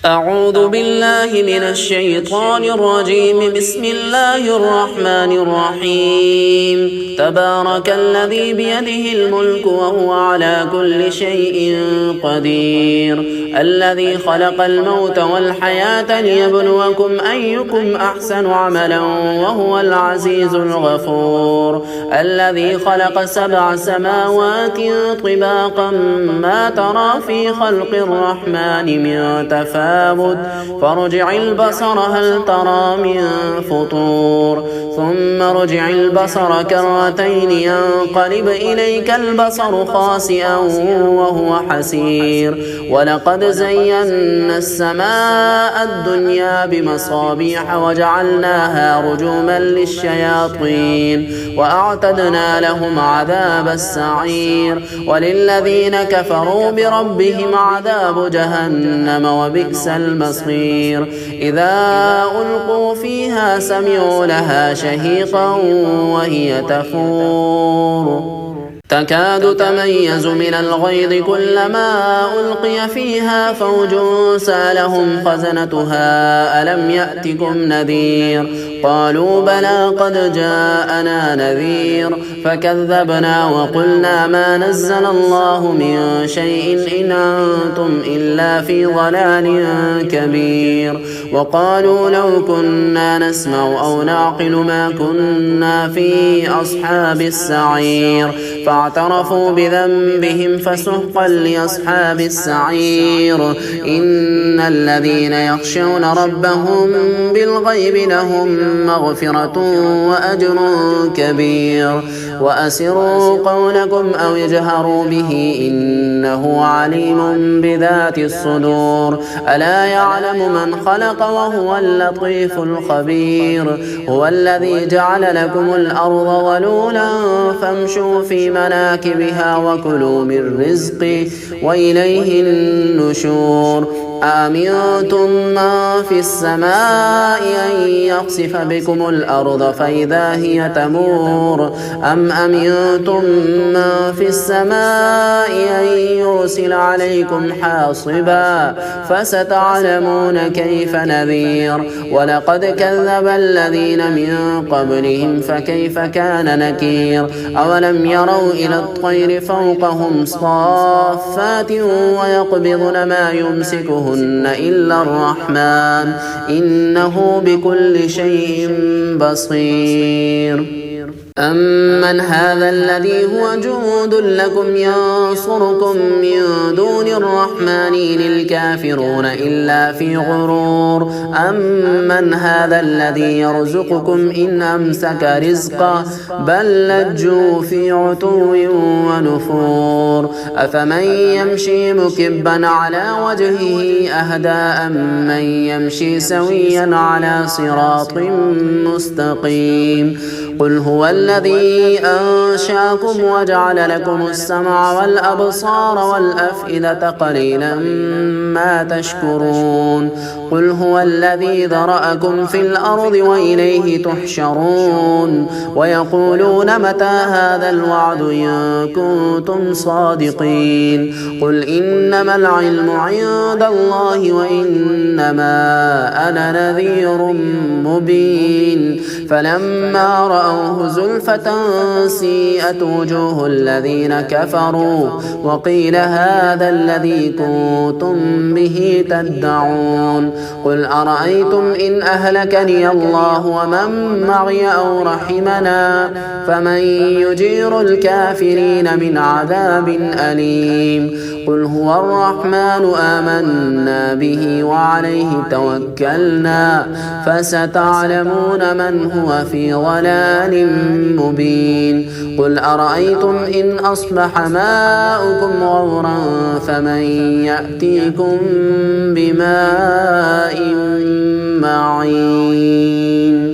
أعوذ بالله من الشيطان الرجيم. بسم الله الرحمن الرحيم. تبارك الذي بيده الملك وهو على كل شيء قدير. الذي خلق الموت والحياة ليبلوكم أيكم أحسن عملا وهو العزيز الغفور. الذي خلق 7 سماوات طباقا ما ترى في خلق الرحمن من تفاوت فارجع البصر هل ترى من فطور ثم ارجع البصر كرتين ينقلب إليك البصر خاسئا وهو حسير. ولقد زينا السماء الدنيا بمصابيح وجعلناها رجوما للشياطين وأعتدنا لهم عذاب السعير. وللذين كفروا بربهم عذاب جهنم وبئس المصير. إذا ألقوا فيها سمعوا لها شهيقا وهي تفور تكاد تميز من الغيظ كلما ألقي فيها فوج سألهم خزنتها ألم يأتكم نذير قالوا بلى قد جاءنا نذير فكذبنا وقلنا ما نزل الله من شيء إن أنتم إلا في ضلال كبير. وقالوا لو كنا نسمع أو نعقل ما كنا في أصحاب السعير فاعترفوا بذنبهم فسحقا لأصحاب السعير. إن الذين يخشون ربهم بالغيب لهم مغفرة وأجر كبير. وأسروا قولكم أو اجهروا به إنه عليم بذات الصدور. ألا يعلم من خلق وهو اللطيف الخبير. هو الذي جعل لكم الأرض ظلولا فامشوا في مناكبها وكلوا من رزقه وإليه النشور. أأمنتم من في السماء أن يخسف بكم الأرض فإذا هي تمور أم أمنتم من في السماء أن يرسل عليكم حاصبا فستعلمون كيف نذير. ولقد كذب الذين من قبلهم فكيف كان نكير. أولم يروا إلى الطير فوقهم صافات ويقبضن ما يمسكهن إلا الرحمن إنه بكل شيء بصير. أمن هذا الذي هو جند لكم ينصركم من دون الرحمن للكافرون إلا في غرور. أمن هذا الذي يرزقكم إن أمسك رزقا بل لجوا في عتو ونفور. أفمن يمشي مكبا على وجهه أهدى أمن يمشي سويا على صراط مستقيم. قل هو الذي أنشأكم وجعل لكم السمع والأبصار والأفئدة قليلا ما تشكرون. قل هو الذي ذرأكم في الأرض وإليه تحشرون. ويقولون متى هذا الوعد إن كنتم صادقين. قل إنما العلم عند الله وإنما أنا نذير مبين. فلما رأوه زلفة سيئت وجوه الذين كفروا وقيل هذا الذي كنتم به تدعون. قل أرأيتم إن أهلكني الله ومن معي أو رحمنا فمن يجير الكافرين من عذاب أليم. قل هو الرحمن آمنا به وعليه توكلنا فستعلمون من هو في ضلال مبين. قل أرأيتم إن أصبح ماؤكم غورا فمن يأتيكم بماء معين.